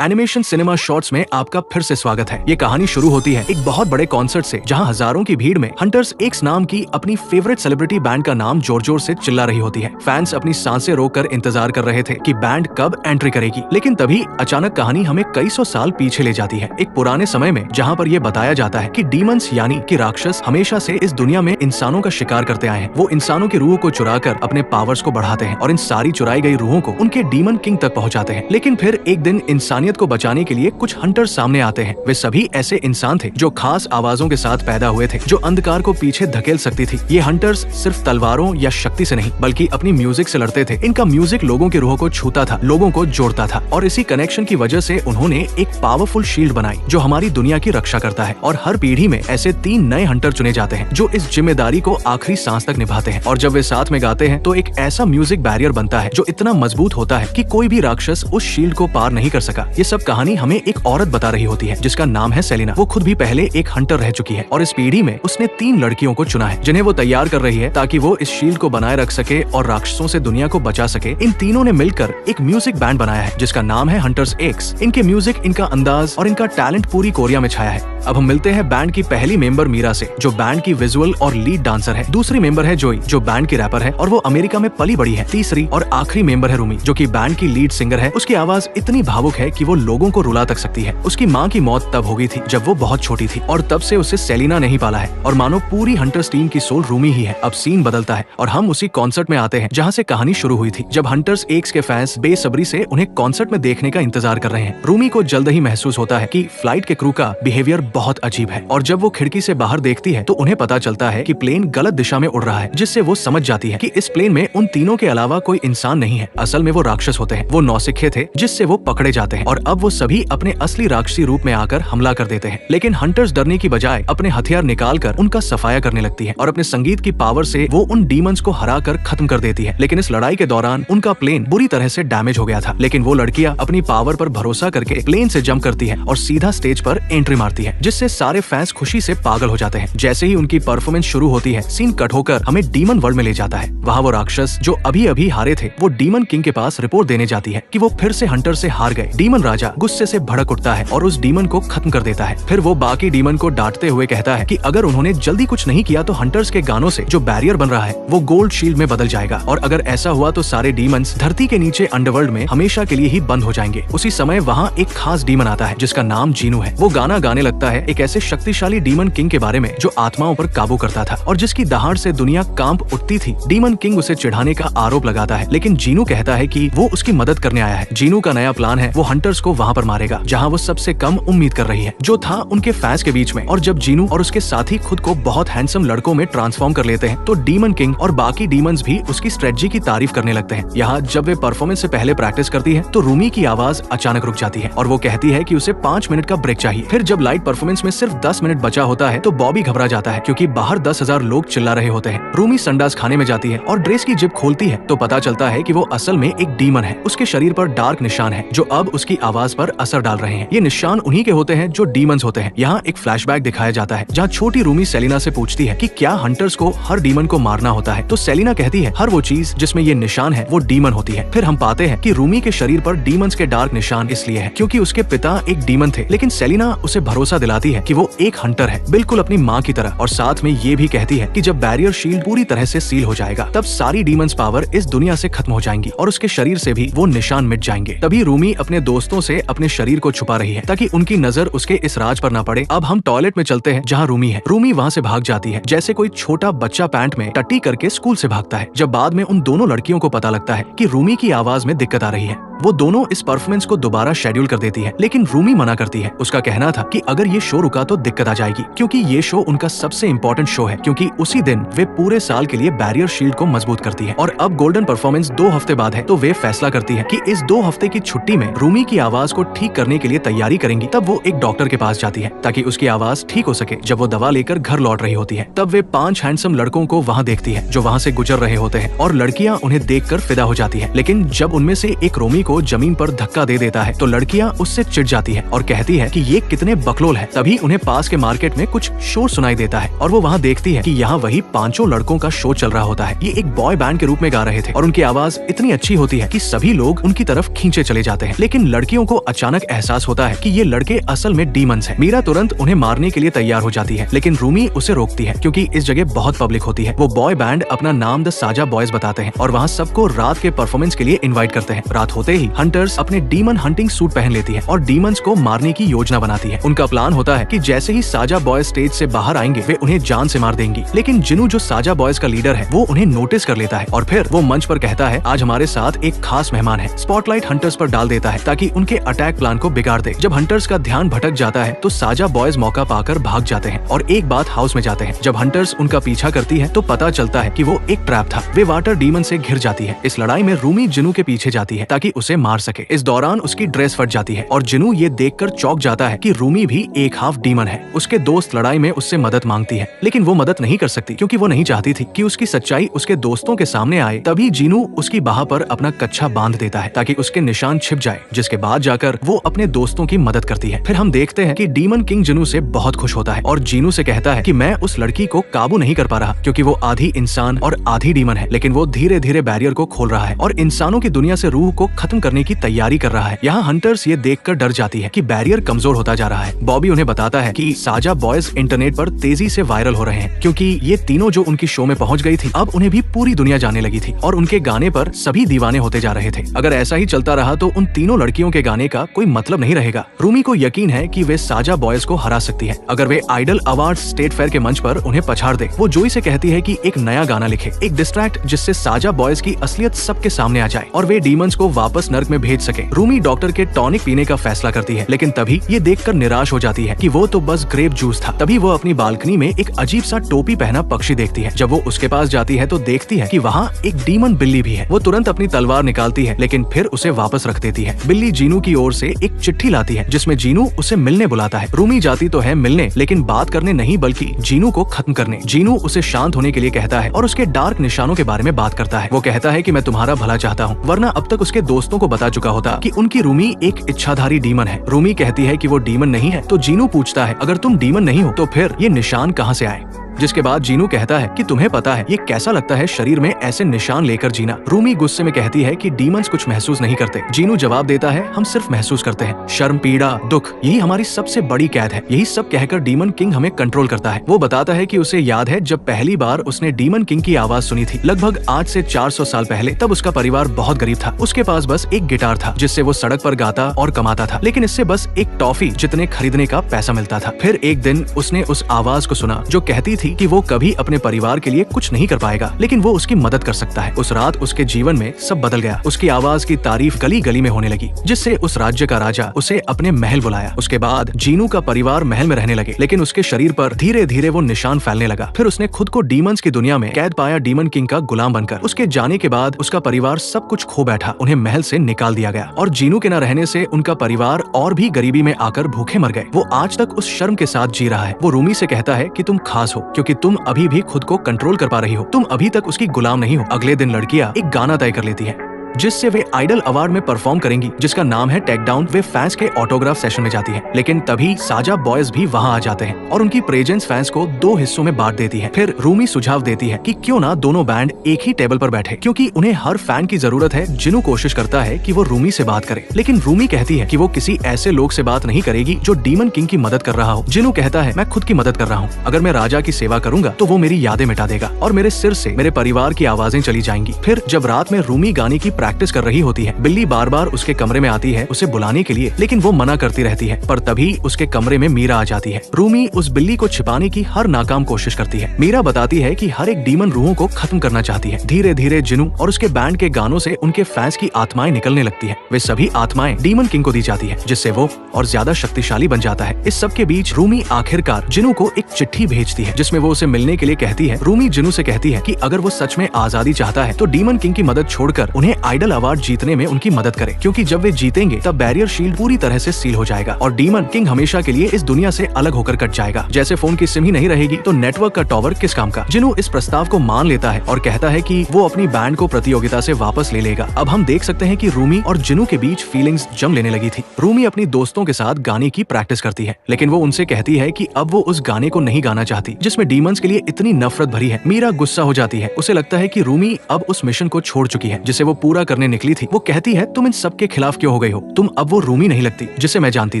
Animation cinema shorts में आपका फिर से स्वागत है। ये कहानी शुरू होती है एक बहुत बड़े कॉन्सर्ट से, जहां हजारों की भीड़ में हंटर्स एक्स नाम की अपनी फेवरेट सेलिब्रिटी बैंड का नाम जोर जोर से चिल्ला रही होती है। फैंस अपनी सांसें रोककर इंतजार कर रहे थे कि बैंड कब एंट्री करेगी, लेकिन तभी अचानक कहानी हमें कई सौ साल पीछे ले जाती है, एक पुराने समय में, जहाँ पर यह बताया जाता है कि डीमंस यानी कि राक्षस हमेशा से इस दुनिया में इंसानों का शिकार करते आए हैं। वो इंसानों की रूह को चुराकर अपने पावर्स को बढ़ाते हैं और इन सारी चुराई गई रूहों को उनके डीमन किंग तक पहुंचाते हैं। लेकिन फिर एक दिन इंसानियत को बचाने के लिए कुछ हंटर्स सामने आते हैं। वे सभी ऐसे इंसान थे जो खास आवाजों के साथ पैदा हुए थे, जो अंधकार को पीछे धकेल सकती थी। ये हंटर्स सिर्फ तलवारों या शक्ति से नहीं, बल्कि अपनी म्यूजिक से लड़ते थे। इनका म्यूजिक लोगों की रूह को छूता था, लोगों को जोड़ता था, और इसी कनेक्शन की वजह से उन्होंने एक पावरफुल शील्ड बनाई जो हमारी दुनिया की रक्षा करता है। और हर पीढ़ी में ऐसे 3 नए हंटर चुने जाते हैं जो इस जिम्मेदारी को आखिरी सांस तक निभाते हैं। और जब वे साथ में गाते हैं तो एक ऐसा म्यूजिक बैरियर बनता है जो इतना मजबूत होता है कि कोई भी राक्षस उस शील्ड को पार नहीं कर सका। ये सब कहानी हमें एक औरत बता रही होती है जिसका नाम है सेलिना। वो खुद भी पहले एक हंटर रह चुकी है और इस पीढ़ी में उसने 3 लड़कियों को चुना है जिन्हें वो तैयार कर रही है ताकि वो इस शील्ड को बनाए रख सके और राक्षसों से दुनिया को बचा सके। इन तीनों ने मिलकर एक म्यूजिक बैंड बनाया है जिसका नाम है हंटर्स एक्स। इनके म्यूजिक, इनका अंदाज और इनका टैलेंट पूरी कोरिया में छाया है। अब हम मिलते हैं बैंड की पहली मेंबर मीरा से, जो बैंड की विजुअल और लीड डांसर है। दूसरी मेंबर है जोई, जो बैंड की रैपर है और वो अमेरिका में पली बड़ी है। तीसरी और आखिरी मेंबर है रूमी, जो कि बैंड की लीड सिंगर है। उसकी आवाज इतनी भावुक है कि वो लोगों को रुला तक सकती है। उसकी माँ की मौत तब हो गई थी जब वो बहुत छोटी थी, और तब से उसे सेलिना नहीं पाला है। और मानो पूरी हंटर्स टीम की सोल रूमी ही है। अब सीन बदलता है और हम उसी कॉन्सर्ट में आते हैं जहाँ से कहानी शुरू हुई थी, जब हंटर्स एक्स के फैंस बेसब्री से उन्हें कॉन्सर्ट में देखने का इंतजार कर रहे हैं। रूमी को जल्द ही महसूस होता है कि फ्लाइट के क्रू का बिहेवियर बहुत अजीब है, और जब वो खिड़की से बाहर देखती है तो उन्हें पता चलता है कि प्लेन गलत दिशा में उड़ रहा है, जिससे वो समझ जाती है कि इस प्लेन में उन तीनों के अलावा कोई इंसान नहीं है। असल में वो राक्षस होते हैं। वो नौसिखिए थे जिससे वो पकड़े जाते हैं, और अब वो सभी अपने असली राक्षसी रूप में आकर हमला कर देते हैं। लेकिन हंटर्स डरने की बजाय अपने हथियार निकालकर उनका सफाया करने लगती है और अपने संगीत की पावर से वो उन डीमंस को हराकर खत्म कर देती है। लेकिन इस लड़ाई के दौरान उनका प्लेन बुरी तरह से डैमेज हो गया था। लेकिन वो लड़कियां अपनी पावर पर भरोसा करके प्लेन से जंप करती है और सीधा स्टेज पर एंट्री मारती है, जिससे सारे फैंस खुशी से पागल हो जाते हैं। जैसे ही उनकी परफॉर्मेंस शुरू होती है, सीन कट होकर हमें डीमन वर्ल्ड में ले जाता है। वहाँ वो राक्षस जो अभी अभी हारे थे, वो डीमन किंग के पास रिपोर्ट देने जाती है कि वो फिर से हंटर से हार गए। डीमन राजा गुस्से से भड़क उठता है और उस डीमन को खत्म कर देता है। फिर वो बाकी डीमन को डांटते हुए कहता है कि अगर उन्होंने जल्दी कुछ नहीं किया तो हंटर्स के गानों से जो बैरियर बन रहा है वो गोल्ड शील्ड में बदल जाएगा, और अगर ऐसा हुआ तो सारे डीमंस धरती के नीचे अंडरवर्ल्ड में हमेशा के लिए ही बंद हो जाएंगे। उसी समय वहाँ एक खास डीमन आता है जिसका नाम जीनू है। वो गाना गाने लगता है एक ऐसे शक्तिशाली डीमन किंग के बारे में जो आत्माओं पर काबू करता था और जिसकी दहाड़ से दुनिया कांप उठती थी। डीमन किंग उसे चिढ़ाने का आरोप लगाता है, लेकिन जीनू कहता है कि वो उसकी मदद करने आया है। जीनू का नया प्लान है, वो हंटर्स को वहाँ पर मारेगा जहाँ वो सबसे कम उम्मीद कर रही है, जो था उनके फैंस के बीच में। और जब जीनू और उसके साथी खुद को बहुत हैंडसम लड़कों में ट्रांसफॉर्म कर लेते हैं तो डीमन किंग और बाकी डीमंस भी उसकी स्ट्रेटजी की तारीफ करने लगते हैं। यहाँ जब वे परफॉर्मेंस से पहले प्रैक्टिस करती है तो रूमी की आवाज अचानक रुक जाती है और वो कहती है कि उसे 5 मिनट का ब्रेक चाहिए। फिर जब लाइव परफॉर्मेंस में सिर्फ 10 मिनट बचा होता है तो बॉबी घबरा जाता है, क्योंकि बाहर 10,000 लोग चिल्ला रहे होते हैं। रूमी संडास खाने में जाती है और ड्रेस की जिप खोलती है तो पता चलता है कि वो असल में एक डीमन है। उसके शरीर पर डार्क निशान है जो अब उसकी आवाज पर असर डाल रहे हैं। ये निशान उन्हीं के होते हैं जो डीमंस होते हैं। यहाँ एक फ्लैशबैक दिखाया जाता है जहाँ छोटी रूमी सेलिना से पूछती है कि क्या हंटर्स को हर डीमन को मारना होता है, तो सेलिना कहती है हर वो चीज जिसमें ये निशान है वो डीमन होती है। फिर हम पाते हैं कि रूमी के शरीर पर डीमंस के डार्क निशान इसलिए है क्योंकि उसके पिता एक डीमन थे, लेकिन सेलिना उसे भरोसा दिलाती है कि वो एक हंटर है, बिल्कुल अपनी माँ की तरह। और साथ में ये भी कहती है कि जब बैरियर शील्ड पूरी तरह से सील हो जाएगा तब सारी डीमंस पावर इस दुनिया से खत्म हो जाएंगी और उसके शरीर से भी वो निशान मिट जाएंगे। तभी रूमी अपने दोस्तों से अपने शरीर को छुपा रही है ताकि उनकी नजर उसके इस राज पर ना पड़े। अब हम टॉयलेट में चलते हैं जहाँ रूमी है। रूमी वहाँ से भाग जाती है जैसे कोई छोटा बच्चा पैंट में टट्टी करके स्कूल से भागता है। जब बाद में उन दोनों लड़कियों को पता लगता है कि रूमी की आवाज में दिक्कत आ रही है, वो दोनों इस परफॉर्मेंस को दोबारा शेड्यूल कर देती है, लेकिन रूमी मना करती है। उसका कहना था कि अगर ये शो रुका तो दिक्कत आ जाएगी, क्योंकि ये शो उनका सबसे इम्पोर्टेंट शो है, क्योंकि उसी दिन वे पूरे साल के लिए बैरियर शील्ड को मजबूत करती है। और अब गोल्डन परफॉर्मेंस 2 हफ्ते बाद है, तो वे फैसला करती है कि इस 2 हफ्ते की छुट्टी में रूमी की आवाज को ठीक करने के लिए तैयारी करेंगी। तब वो एक डॉक्टर के पास जाती है ताकि उसकी आवाज ठीक हो सके। जब वो दवा लेकर घर लौट रही होती है तब वे 5 हैंडसम लड़कों को वहाँ देखती है जो वहाँ से गुजर रहे होते हैं, और लड़कियाँ उन्हें देखकर फिदा हो जाती है। लेकिन जब उनमें से एक रोमी को जमीन पर धक्का दे देता है तो लड़कियां उससे चिढ़ जाती है और कहती है कि ये कितने बकलोल है। तभी उन्हें पास के मार्केट में कुछ शोर सुनाई देता है और वो वहाँ देखती है कि यहाँ वही 5 लड़कों का शो चल रहा होता है। ये एक बॉय बैंड के रूप में गा रहे थे और उनकी आवाज इतनी अच्छी होती है कि सभी लोग उनकी तरफ खींचे चले जाते हैं। लेकिन लड़की लड़कियों को अचानक एहसास होता है कि ये लड़के असल में डीमंस हैं। मीरा तुरंत उन्हें मारने के लिए तैयार हो जाती है, लेकिन रूमी उसे रोकती है क्योंकि इस जगह बहुत पब्लिक होती है। वो बॉय बैंड अपना नाम द साजा बॉयज बताते हैं और वहाँ सबको रात के परफॉर्मेंस के लिए इनवाइट करते हैं। रात होते ही हंटर्स अपने डीमन हंटिंग सूट पहन लेती है और डीमंस को मारने की योजना बनाती है। उनका प्लान होता है कि जैसे ही साजा बॉयज स्टेज से बाहर आएंगे वे उन्हें जान से मार देंगी। लेकिन जिनू जो साजा बॉयज का लीडर है वो उन्हें नोटिस कर लेता है और फिर वो मंच पर कहता है, आज हमारे साथ एक खास मेहमान है। स्पॉटलाइट हंटर्स पर डाल देता है ताकि उनके अटैक प्लान को बिगाड़ दे। जब हंटर्स का ध्यान भटक जाता है तो साजा बॉयज मौका पाकर भाग जाते हैं और एक बात हाउस में जाते हैं। जब हंटर्स उनका पीछा करती है तो पता चलता है कि वो एक ट्रैप था। वे वाटर डीमन से घिर जाती है। इस लड़ाई में रूमी जिनू के पीछे जाती है ताकि उसे मार सके। इस दौरान उसकी ड्रेस फट जाती है और जिनू ये देखकर चौंक जाता है कि रूमी भी एक हाफ डीमन है। उसके दोस्त लड़ाई में उससे मदद मांगती है, लेकिन वो मदद नहीं कर सकती क्योंकि वो नहीं चाहती थी कि उसकी सच्चाई उसके दोस्तों के सामने आए। तभी जिनू उसकी बाह पर अपना कच्छा बांध देता है ताकि उसके निशान छिप जाए, जिसके बाद जाकर वो अपने दोस्तों की मदद करती है। फिर हम देखते हैं कि डीमन किंग जिनू से बहुत खुश होता है और जिनू से कहता है कि मैं उस लड़की को काबू नहीं कर पा रहा क्योंकि वो आधी इंसान और आधी डीमन है, लेकिन वो धीरे धीरे बैरियर को खोल रहा है और इंसानों की दुनिया से रूह को खत्म करने की तैयारी कर रहा है। यहाँ हंटर्स ये देखकर डर जाती है कि बैरियर कमजोर होता जा रहा है। बॉबी उन्हें बताता है कि साजा बॉयज इंटरनेट पर तेजी से वायरल हो रहे हैं क्योंकि ये तीनों जो उनकी शो में पहुंच गई थी अब उन्हें भी पूरी दुनिया जाने लगी थी और उनके गाने पर सभी दीवाने होते जा रहे थे। अगर ऐसा ही चलता रहा तो उन तीनों लड़कियों के गाने का कोई मतलब नहीं रहेगा। रूमी को यकीन है कि वे साजा बॉयज को हरा सकती है अगर वे आइडल अवार्ड स्टेट फेयर के मंच पर उन्हें पछाड़ दे। वो जोई से कहती है कि एक नया गाना लिखे, एक डिस्ट्रैक्ट जिससे साजा बॉयज की असलियत सबके सामने आ जाए और वे डीमंस को वापस नर्क में भेज सके। रूमी डॉक्टर के टॉनिक पीने का फैसला करती है, लेकिन तभी ये देखकर निराश हो जाती है कि वो तो बस ग्रेप जूस था। तभी वो अपनी बालकनी में एक अजीब सा टोपी पहना पक्षी देखती है। जब वो उसके पास जाती है तो देखती है कि वहाँ एक डीमन बिल्ली भी है। वो तुरंत अपनी तलवार निकालती है, लेकिन फिर उसे वापस रख देती है। बिल्ली जीनू की ओर से एक चिट्ठी लाती है जिसमें जीनू उसे मिलने बुलाता है। रूमी जाती तो है मिलने, लेकिन बात करने नहीं बल्कि जीनू को खत्म करने। जीनू उसे शांत होने के लिए कहता है और उसके डार्क निशानों के बारे में बात करता है। वो कहता है कि मैं तुम्हारा भला चाहता हूँ, वरना अब तक उसके दोस्तों को बता चुका होता कि उनकी रूमी एक इच्छाधारी डीमन है। रूमी कहती है कि वो डीमन नहीं है तो जीनू पूछता है अगर तुम डीमन नहीं हो तो फिर ये निशान कहाँ से आए, जिसके बाद जीनू कहता है कि तुम्हें पता है ये कैसा लगता है शरीर में ऐसे निशान लेकर जीना। रूमी गुस्से में कहती है कि डीमंस कुछ महसूस नहीं करते। जीनू जवाब देता है हम सिर्फ महसूस करते हैं शर्म, पीड़ा, दुख, यही हमारी सबसे बड़ी कैद है। यही सब कहकर डीमन किंग हमें कंट्रोल करता है। वो बताता है कि उसे याद है जब पहली बार उसने डीमन किंग की आवाज सुनी थी, लगभग आज से 400 साल पहले। तब उसका परिवार बहुत गरीब था। उसके पास बस एक गिटार था जिससे वो सड़क पर गाता और कमाता था, लेकिन इससे बस एक टॉफी जितने खरीदने का पैसा मिलता था। फिर एक दिन उसने उस आवाज को सुना जो कहती थी कि वो कभी अपने परिवार के लिए कुछ नहीं कर पाएगा, लेकिन वो उसकी मदद कर सकता है। उस रात उसके जीवन में सब बदल गया। उसकी आवाज की तारीफ गली गली में होने लगी, जिससे उस राज्य का राजा उसे अपने महल बुलाया। उसके बाद जीनू का परिवार महल में रहने लगे, लेकिन उसके शरीर पर धीरे धीरे वो निशान फैलने लगा। फिर उसने खुद को डीमंस की दुनिया में कैद पाया, डीमन किंग का गुलाम बनकर। उसके जाने के बाद उसका परिवार सब कुछ खो बैठा, उन्हें महल से निकाल दिया गया और जीनू के न रहने से उनका परिवार और भी गरीबी में आकर भूखे मर गए। वो आज तक उस शर्म के साथ जी रहा है। वो रूमी से कहता है कि तुम खास हो क्योंकि तुम अभी भी खुद को कंट्रोल कर पा रही हो, तुम अभी तक उसकी गुलाम नहीं हो। अगले दिन लड़कियां एक गाना तय कर लेती हैं जिससे वे आइडल अवार्ड में परफॉर्म करेंगी, जिसका नाम है टेक डाउन। वे फैंस के ऑटोग्राफ सेशन में जाती हैं, लेकिन तभी साजा बॉयज भी वहां आ जाते हैं और उनकी प्रेजेंस फैंस को दो हिस्सों में बांट देती है। फिर रूमी सुझाव देती है कि क्यों ना दोनों बैंड एक ही टेबल पर बैठे, क्योंकि उन्हें हर फैन की जरूरत है। जिनू कोशिश करता है कि वो रूमी से बात करे, लेकिन रूमी कहती है कि वो किसी ऐसे लोग से बात नहीं करेगी जो डीमन किंग की मदद कर रहा हो। जिनू कहता है मैं खुद की मदद कर रहा हूँ, अगर मैं राजा की सेवा करूंगा तो वो मेरी यादें मिटा देगा और मेरे सिर से मेरे परिवार की आवाजें चली जाएंगी। फिर जब रात में रूमी गाने की प्रैक्टिस कर रही होती है, बिल्ली बार बार उसके कमरे में आती है उसे बुलाने के लिए, लेकिन वो मना करती रहती है। पर तभी उसके कमरे में मीरा आ जाती है। रूमी उस बिल्ली को छिपाने की हर नाकाम कोशिश करती है। मीरा बताती है कि हर एक डीमन रूहों को खत्म करना चाहती है। धीरे धीरे जिनू और उसके बैंड के गानों से उनके फैंस की आत्माएं निकलने लगती है। वे सभी आत्माएं डीमन किंग को दी जाती है, जिससे वो और ज्यादा शक्तिशाली बन जाता है। इस सब के बीच रूमी आखिरकार जिनू को एक चिट्ठी भेजती है जिसमें वो उसे मिलने के लिए कहती है। रूमी जिनू से कहती है कि अगर वो सच में आजादी चाहता है तो डीमन किंग की मदद छोड़कर उन्हें आइडल अवार्ड जीतने में उनकी मदद करे, क्योंकि जब वे जीतेंगे तब बैरियर शील्ड पूरी तरह से सील हो जाएगा और डीमन किंग हमेशा के लिए इस दुनिया से अलग होकर कट जाएगा। जैसे फोन की सिम ही नहीं रहेगी तो नेटवर्क का टॉवर किस काम का। जिनू इस प्रस्ताव को मान लेता है और कहता है कि वो अपनी बैंड को प्रतियोगिता से वापस ले लेगा। अब हम देख सकते हैं कि रूमी और जिनू के बीच फीलिंग्स जम लेने लगी थी। रूमी अपनी दोस्तों के साथ गाने की प्रैक्टिस करती है, लेकिन वो उनसे कहती है कि अब वो उस गाने को नहीं गाना चाहती जिसमें डीमंस के लिए इतनी नफरत भरी है। मीरा गुस्सा हो जाती है, उसे लगता है कि रूमी अब उस मिशन को छोड़ चुकी है जिसे वो पूरा पूरा करने निकली थी वो कहती है, तुम इन सब के खिलाफ क्यों हो गई हो? तुम अब वो रूमी नहीं लगती जिसे मैं जानती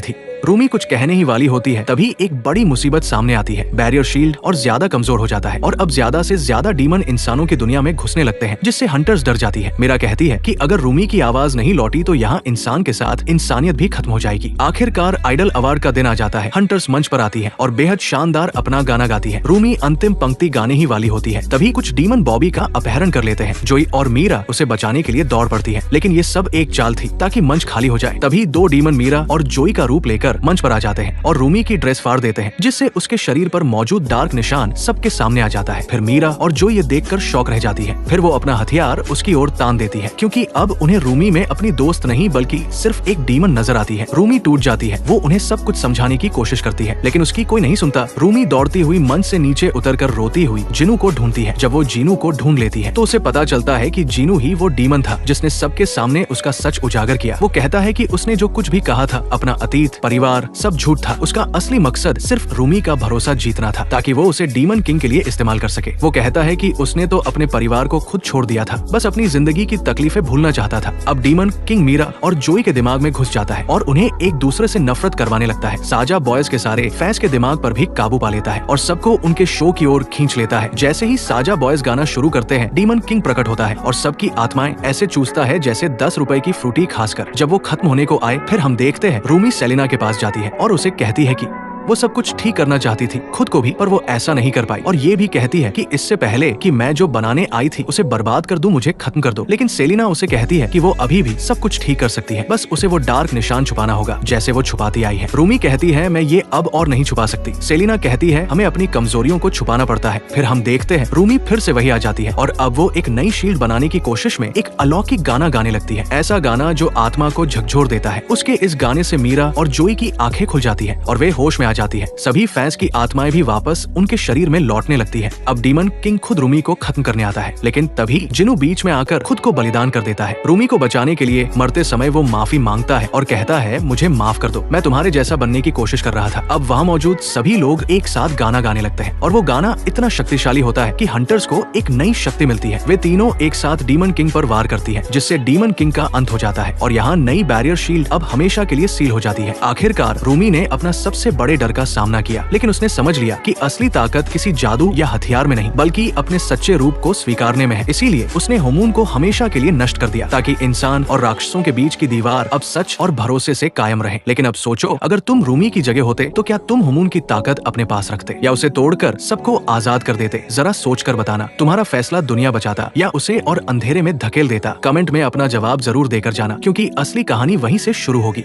थी। रूमी कुछ कहने ही वाली होती है, तभी एक बड़ी मुसीबत सामने आती है। बैरियर शील्ड और ज्यादा कमजोर हो जाता है और अब ज्यादा से ज्यादा डीमन इंसानों की दुनिया में घुसने लगते हैं, जिससे हंटर्स डर जाती है। मीरा कहती है कि अगर रूमी की आवाज नहीं लौटी तो यहाँ इंसान के साथ इंसानियत भी खत्म हो जाएगी। आखिरकार आइडल अवार्ड का दिन आ जाता है। हंटर्स मंच पर आती है और बेहद शानदार अपना गाना गाती है। रूमी अंतिम पंक्ति गाने ही वाली होती है, तभी कुछ डीमन बॉबी का अपहरण कर लेते हैं। जोई और मीरा उसे बचाने के लिए दौड़ पड़ती है, लेकिन ये सब एक चाल थी ताकि मंच खाली हो जाए। तभी दो डीमन मीरा और जोई का रूप लेकर मंच पर आ जाते हैं और रूमी की ड्रेस फाड़ देते हैं, जिससे उसके शरीर पर मौजूद डार्क निशान सबके सामने आ जाता है। फिर मीरा और जोई ये देखकर शॉक रह जाती है। फिर वो अपना हथियार उसकी ओर तान देती है, क्योंकि अब उन्हें रूमी में अपनी दोस्त नहीं बल्कि सिर्फ एक डीमन नजर आती है। रूमी टूट जाती है। वो उन्हें सब कुछ समझाने की कोशिश करती है, लेकिन उसकी कोई नहीं सुनता। रूमी दौड़ती हुई मंच से नीचे उतरकर रोती हुई जिनू को ढूंढती है। जब वो जिनू को ढूंढ लेती है तो उसे पता चलता है कि जिनू ही वो डीमन था जिसने सबके सामने उसका सच उजागर किया। वो कहता है कि उसने जो कुछ भी कहा था, अपना अतीत, परिवार, सब झूठ था। उसका असली मकसद सिर्फ रूमी का भरोसा जीतना था, ताकि वो उसे डीमन किंग के लिए इस्तेमाल कर सके। वो कहता है कि उसने तो अपने परिवार को खुद छोड़ दिया था, बस अपनी जिंदगी की तकलीफें भूलना चाहता था। अब डीमन किंग मीरा और जोई के दिमाग में घुस जाता है और उन्हें एक दूसरे से नफरत करवाने लगता है। साजा बॉयज के सारे फैंस के दिमाग पर भी काबू पा लेता है और सबको उनके शो की ओर खींच लेता है। जैसे ही साजा बॉयज गाना शुरू करते हैं, डीमन किंग प्रकट होता है और सबकी आत्माएं ऐसे चूसता है जैसे 10 रुपए की फ्रूटी खासकर। जब वो खत्म होने को आए, फिर हम देखते हैं रूमी सेलिना के पास जाती है और उसे कहती है कि वो सब कुछ ठीक करना चाहती थी, खुद को भी, पर वो ऐसा नहीं कर पाई। और ये भी कहती है कि इससे पहले कि मैं जो बनाने आई थी उसे बर्बाद कर दूं, मुझे खत्म कर दो। लेकिन सेलिना उसे कहती है कि वो अभी भी सब कुछ ठीक कर सकती है, बस उसे वो डार्क निशान छुपाना होगा जैसे वो छुपाती आई है। रूमी कहती है, मैं ये अब और नहीं छुपा सकती। सेलिना कहती है, हमें अपनी कमजोरियों को छुपाना पड़ता है। फिर हम देखते हैं रूमी फिर से वही आ जाती है और अब वो एक नई शील्ड बनाने की कोशिश में एक अलौकिक गाना गाने लगती है, ऐसा गाना जो आत्मा को झकझोर देता है। उसके इस गाने से मीरा और जोई की आंखें खुल जाती है और वे होश में आ जाती है। सभी फैंस की आत्माएं भी वापस उनके शरीर में लौटने लगती है। अब डीमन किंग खुद रूमी को खत्म करने आता है, लेकिन तभी जिनू बीच में आकर खुद को बलिदान कर देता है। रूमी को बचाने के लिए मरते समय वो माफी मांगता है और कहता है, मुझे माफ कर दो, मैं तुम्हारे जैसा बनने की कोशिश कर रहा था। अब वहाँ मौजूद सभी लोग एक साथ गाना गाने लगते हैं और वो गाना इतना शक्तिशाली होता है कि हंटर्स को एक नई शक्ति मिलती है। वे तीनों एक साथ डीमन किंग पर वार करती है, जिससे डीमन किंग का अंत हो जाता है और यहाँ नई बैरियर शील्ड अब हमेशा के लिए सील हो जाती है। आखिरकार रूमी ने अपना सबसे बड़े डर का सामना किया, लेकिन उसने समझ लिया कि असली ताकत किसी जादू या हथियार में नहीं बल्कि अपने सच्चे रूप को स्वीकारने में है। इसीलिए उसने होमून को हमेशा के लिए नष्ट कर दिया, ताकि इंसान और राक्षसों के बीच की दीवार अब सच और भरोसे से कायम रहे। लेकिन अब सोचो, अगर तुम रूमी की जगह होते तो क्या तुम होमून की ताकत अपने पास रखते या उसे तोड़कर सबको आजाद कर देते? जरा सोच कर बताना, तुम्हारा फैसला दुनिया बचाता या उसे और अंधेरे में धकेल देता? कमेंट में अपना जवाब जरूर देकर जाना, क्योंकि असली कहानी वहीं से शुरू होगी।